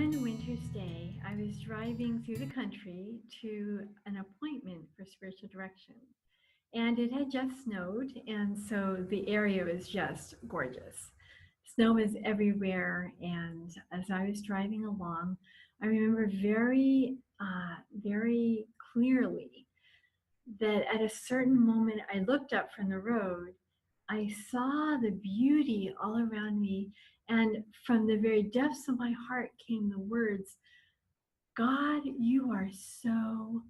One winter's day, I was driving through the country to an appointment for spiritual direction. And it had just snowed, and so the area was just gorgeous. Snow was everywhere, and as I was driving along, I remember very clearly that at a certain moment I looked up from the road. I saw the beauty all around me, and from the very depths of my heart came the words, God, you are so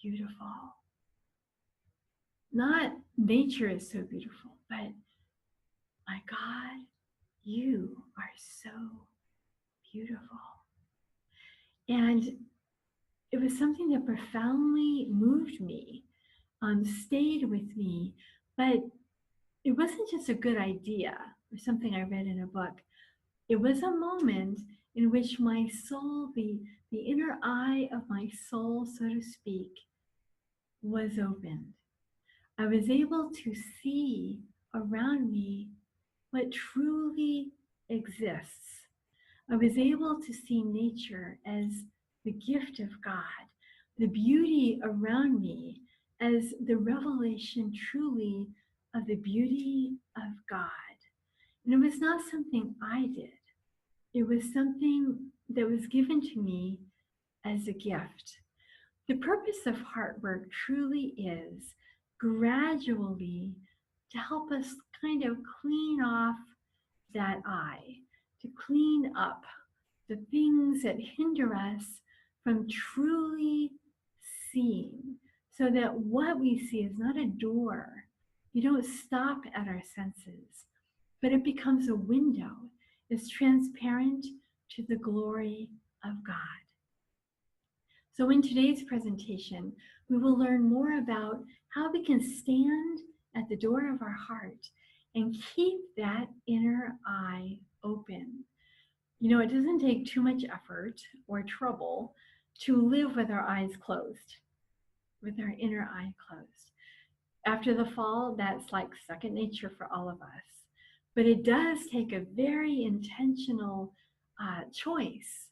beautiful. Not nature is so beautiful, but my God, you are so beautiful. And it was something that profoundly moved me, stayed with me, but it wasn't just a good idea or something I read in a book. It was a moment in which my soul, the inner eye of my soul, so to speak, was opened. I was able to see around me what truly exists. I was able to see nature as the gift of God, the beauty around me as the revelation truly of the beauty of God. And it was not something I did. It was something that was given to me as a gift. The purpose of HeartWork truly is gradually to help us kind of clean off that eye, to clean up the things that hinder us from truly seeing, so that what we see is not a door. You don't stop at our senses, but it becomes a window. It's transparent to the glory of God. So in today's presentation, we will learn more about how we can stand at the door of our heart and keep that inner eye open. You know, it doesn't take too much effort or trouble to live with our eyes closed, with our inner eye closed. After the fall, that's like second nature for all of us. But it does take a very intentional choice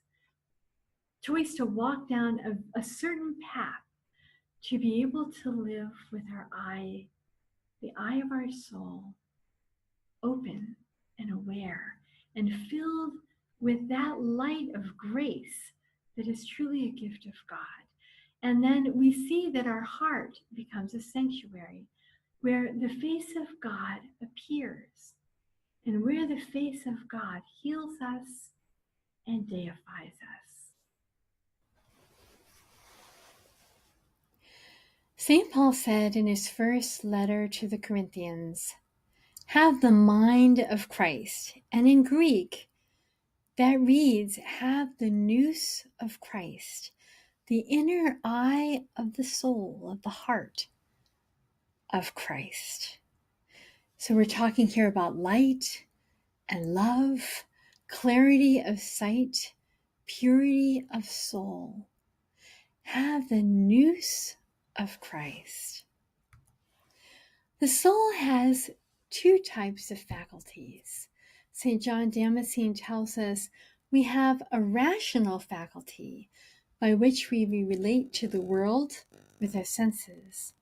to walk down a certain path to be able to live with our eye, the eye of our soul, open and aware and filled with that light of grace that is truly a gift of God. And then we see that our heart becomes a sanctuary where the face of God appears and where the face of God heals us and deifies us. St. Paul said in his first letter to the Corinthians, have the mind of Christ. And in Greek, that reads, have the nous of Christ, the inner eye of the soul, of the heart of Christ. So we're talking here about light and love, clarity of sight, purity of soul. Have the nous of Christ. The soul has two types of faculties. St. John Damascene tells us we have a rational faculty by which we relate to the world with our senses.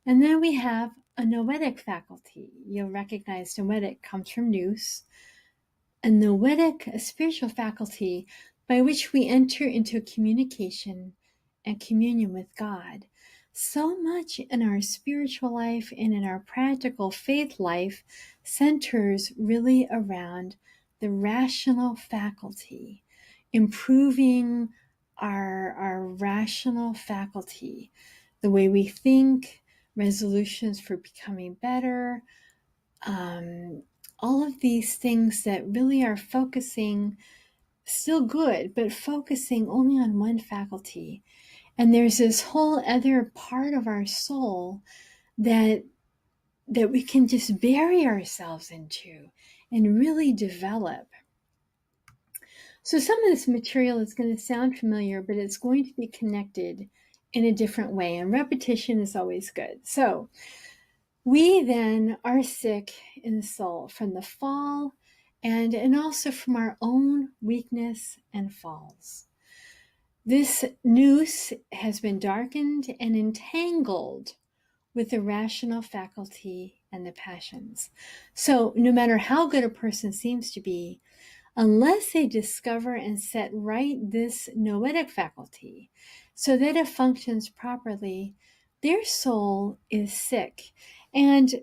And then we have a noetic faculty. You'll recognize noetic comes from nous. A noetic, a spiritual faculty by which we enter into communication and communion with God. So much in our spiritual life and in our practical faith life centers really around the rational faculty, improving our rational faculty, the way we think, resolutions for becoming better, all of these things that really are focusing, still good, but focusing only on one faculty. And there's this whole other part of our soul that we can just bury ourselves into and really develop. So some of this material is going to sound familiar, but it's going to be connected in a different way. And repetition is always good. So we then are sick in the soul from the fall and also from our own weakness and falls. This nous has been darkened and entangled with the rational faculty and the passions. So no matter how good a person seems to be, unless they discover and set right this noetic faculty so that it functions properly, their soul is sick. And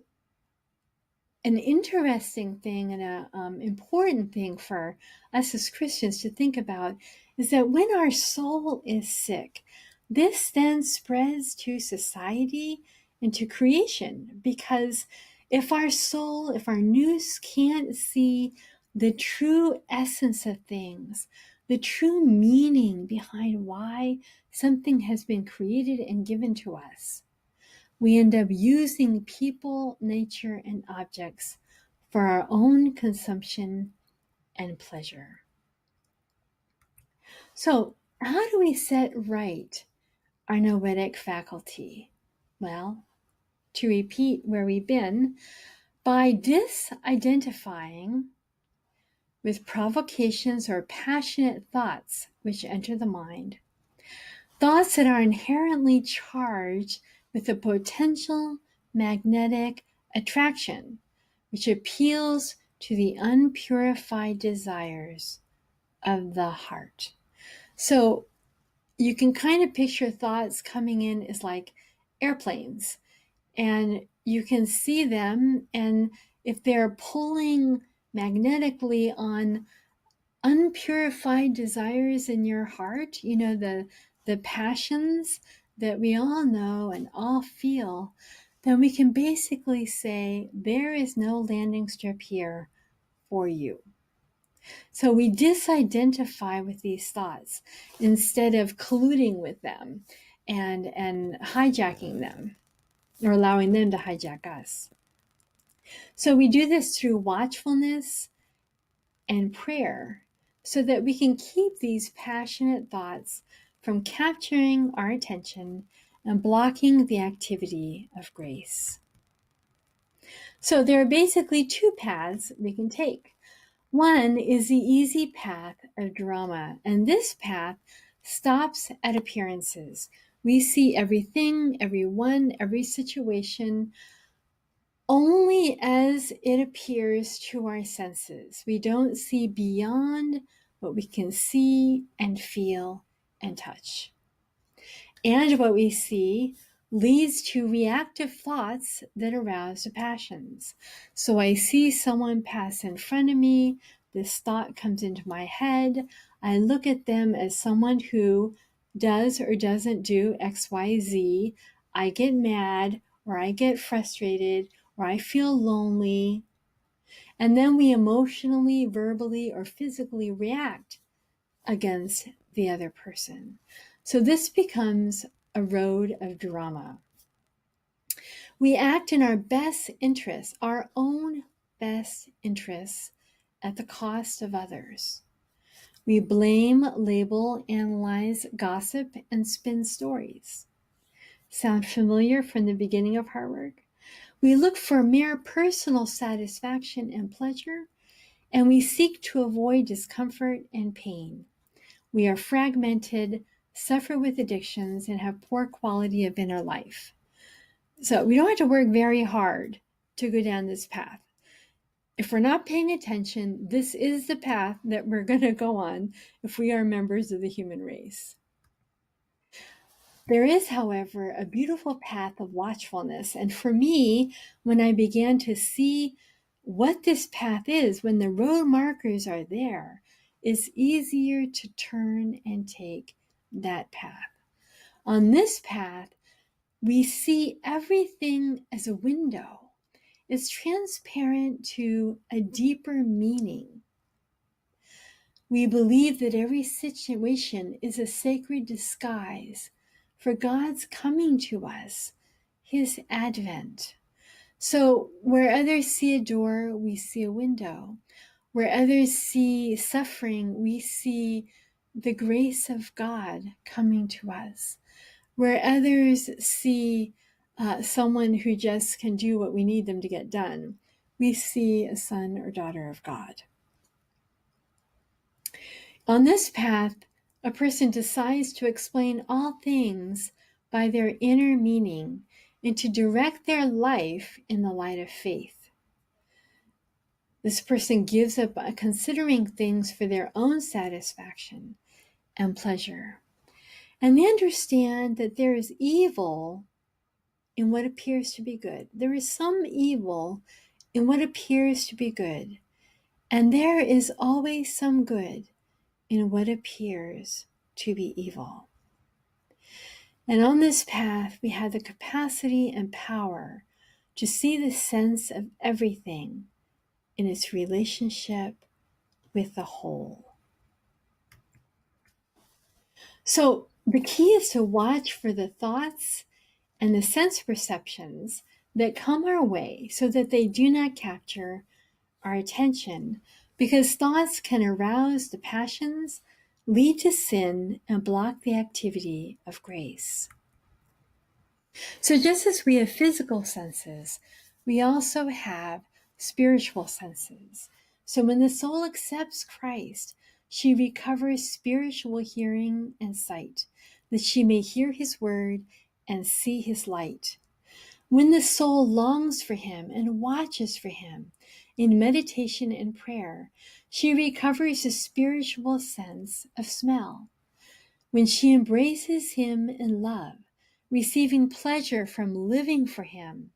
an interesting thing and an important thing for us as Christians to think about is that when our soul is sick, this then spreads to society and to creation. Because if our soul, if our nous can't see the true essence of things, the true meaning behind why something has been created and given to us, we end up using people, nature, and objects for our own consumption and pleasure. So, how do we set right our noetic faculty? Well, to repeat where we've been, by disidentifying with provocations or passionate thoughts which enter the mind, thoughts that are inherently charged with a potential magnetic attraction, which appeals to the unpurified desires of the heart. So you can kind of picture thoughts coming in as like airplanes, and you can see them, and if they're pulling magnetically on unpurified desires in your heart, the passions that we all know and all feel, then we can basically say there is no landing strip here for you. So we disidentify with these thoughts instead of colluding with them and hijacking them or allowing them to hijack us. So we do this through watchfulness and prayer so that we can keep these passionate thoughts from capturing our attention and blocking the activity of grace. So there are basically two paths we can take. One is the easy path of drama, and this path stops at appearances. We see everything, everyone, every situation only as it appears to our senses. We don't see beyond what we can see and feel and touch. And what we see leads to reactive thoughts that arouse the passions. So I see someone pass in front of me, this thought comes into my head, I look at them as someone who does or doesn't do X, Y, Z, I get mad or I get frustrated or I feel lonely, and then we emotionally, verbally, or physically react against the other person. So this becomes a road of drama. We act in our best interests, our own best interests, at the cost of others. We blame, label, analyze, gossip, and spin stories. Sound familiar from the beginning of HeartWork? We look for mere personal satisfaction and pleasure, and we seek to avoid discomfort and pain. We are fragmented, suffer with addictions, and have poor quality of inner life. So we don't have to work very hard to go down this path. If we're not paying attention, this is the path that we're going to go on if we are members of the human race. There is, however, a beautiful path of watchfulness. And for me, when I began to see what this path is, when the road markers are there, it's easier to turn and take that path. On this path, we see everything as a window. It's transparent to a deeper meaning. We believe that every situation is a sacred disguise for God's coming to us, his advent. So where others see a door, we see a window. Where others see suffering, we see the grace of God coming to us. Where others see someone who just can do what we need them to get done, we see a son or daughter of God. On this path, a person decides to explain all things by their inner meaning and to direct their life in the light of faith. This person gives up considering things for their own satisfaction and pleasure. And they understand that there is evil in what appears to be good. There is some evil in what appears to be good. And there is always some good in what appears to be evil. And on this path, we have the capacity and power to see the sense of everything in its relationship with the whole. So the key is to watch for the thoughts and the sense perceptions that come our way so that they do not capture our attention, because thoughts can arouse the passions, lead to sin, and block the activity of grace. So just as we have physical senses, we also have spiritual senses. So when the soul accepts Christ, she recovers spiritual hearing and sight, that she may hear his word and see his light. When the soul longs for him and watches for him in meditation and prayer, she recovers a spiritual sense of smell. When she embraces him in love, receiving pleasure from living for him,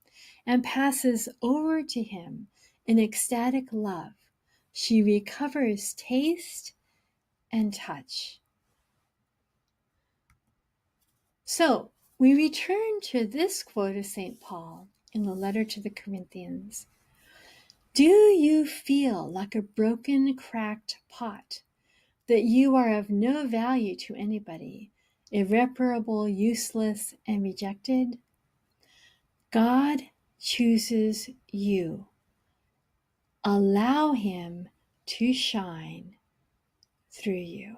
and passes over to him in ecstatic love, she recovers taste and touch. So, we return to this quote of St. Paul in the letter to the Corinthians. Do you feel like a broken, cracked pot, that you are of no value to anybody, irreparable, useless, and rejected? God chooses you. Allow him to shine through you.